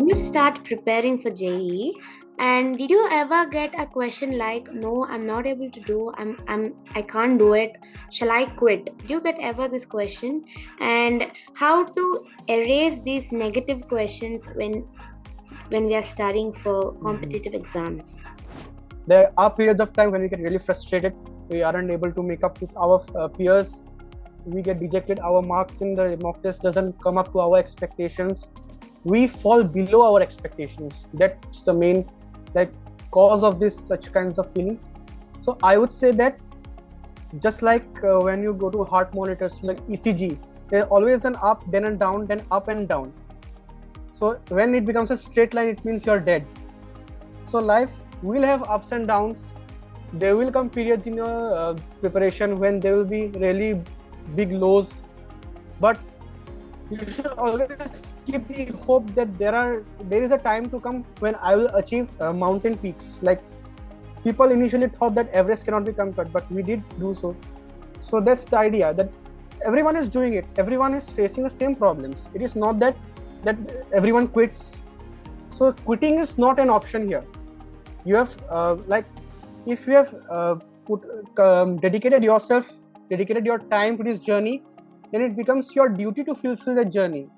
when you start preparing for JEE, and did you ever get a question like, "No, I'm not able to do. I can't do it. Shall I quit?" Did you get ever this question? And how to erase these negative questions when we are studying for competitive exams? There are periods of time when we get really frustrated. We aren't able to make up with our peers. We get dejected. Our marks in the mock test doesn't come up to our expectations. We fall below our expectations. That's the main cause of this such kinds of feelings. So I would say that just like when you go to heart monitors like ECG, there's always an up, then and down, then up and down. So when it becomes a straight line, it means you're dead. So life will have ups and downs. There will come periods in your preparation when there will be really big lows, but you should always keep the hope that there is a time to come when I will achieve mountain peaks. Like people initially thought that Everest cannot be conquered, but we did do so. So that's the idea, that everyone is doing it. Everyone is facing the same problems. It is not that everyone quits. So quitting is not an option here. You have if you have dedicated your time to this journey, then it becomes your duty to fulfill the journey.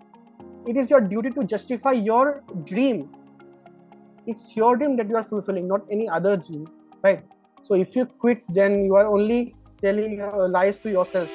It is your duty to justify your dream. It's your dream that you are fulfilling, not any other dream, right? So if you quit, then you are only telling lies to yourself.